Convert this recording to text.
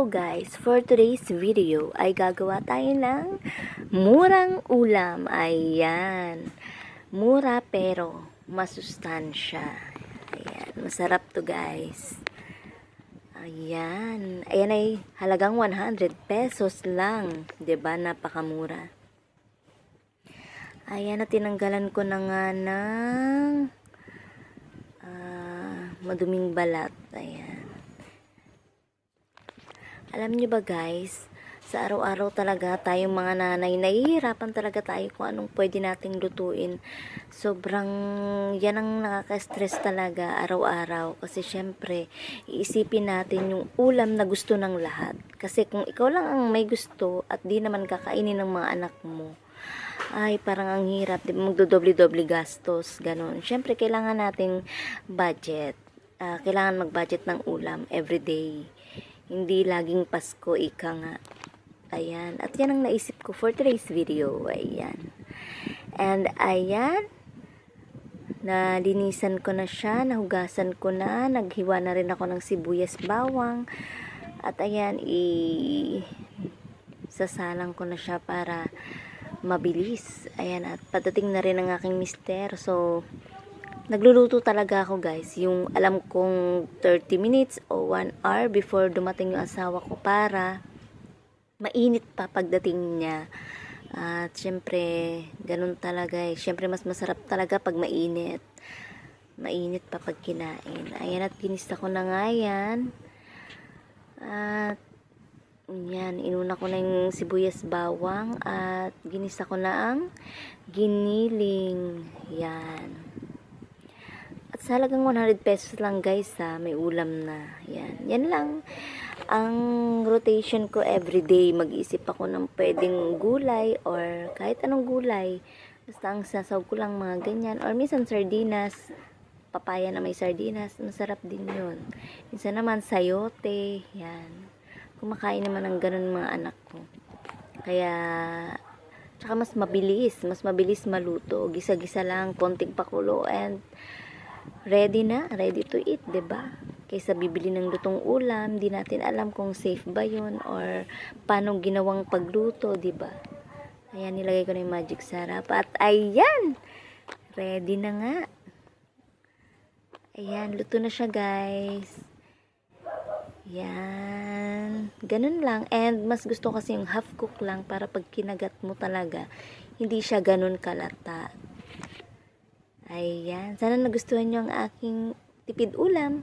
So guys, for today's video ay gagawa tayo ng murang ulam. Ayan. Mura pero masustansya. Ayan. Masarap to guys. Ayan. Ayan ay halagang 100 pesos lang. 'Di ba? Napakamura. Ayan, at tinanggalan ko na nga ng maduming balat. Ayan. Alam niyo ba guys, sa araw-araw talaga tayong mga nanay, nahihirapan talaga tayo kung anong pwede nating lutuin. Sobrang yan ang nakaka-stress talaga araw-araw. Kasi syempre, iisipin natin yung ulam na gusto ng lahat. Kasi kung ikaw lang ang may gusto at di naman kakainin ng mga anak mo, ay parang ang hirap, magdodoble-doble gastos, ganun. Syempre, kailangan nating budget. Kailangan mag-budget ng ulam everyday. Hindi laging Pasko, ika nga. Ayan. At yan ang naisip ko for today's video. Ayan. And ayan. Nalinisan ko na siya. Nahugasan ko na. Naghiwa na rin ako ng sibuyas bawang. At ayan, sasalang ko na siya para mabilis. Ayan. At padating na rin ang aking mister. So, nagluluto talaga ako guys, yung alam kong 30 minutes o 1 hour before dumating yung asawa ko para mainit pa pagdating niya. At syempre, ganun talaga eh. Syempre mas masarap talaga pag mainit. Mainit pa pag kinain. Ayan, at ginista ko na nga yan. At yan, inuna ko na yung sibuyas bawang at ginista ko na ang giniling. Yan. At sa halagang 100 pesos lang guys may ulam na. Yan. Yan lang ang rotation ko everyday. Mag-isip ako ng pwedeng gulay or kahit anong gulay. Basta ang sasaw ko lang mga ganyan. Or minsan sardinas. Papaya na may sardinas. Masarap din yun. Minsan naman sayote. Yan. Kumakain naman ng ganun mga anak ko. Kaya tsaka mas mabilis. Mas mabilis maluto. Gisa-gisa lang. Konting pakulo and ready na, ready to eat, 'di ba? Kaysa bibili ng lutong ulam, di natin alam kung safe ba 'yon or paano ginawang pagluto, 'di ba? Ayan, nilagay ko na yung magic sarap at ayan, ready na nga. Ayan, luto na siya, guys. Yan, ganun lang. And mas gusto kasi yung half cook lang para pag kinagat mo talaga, hindi siya ganun kalata. Ayan. Sana nagustuhan nyo ang aking tipid ulam.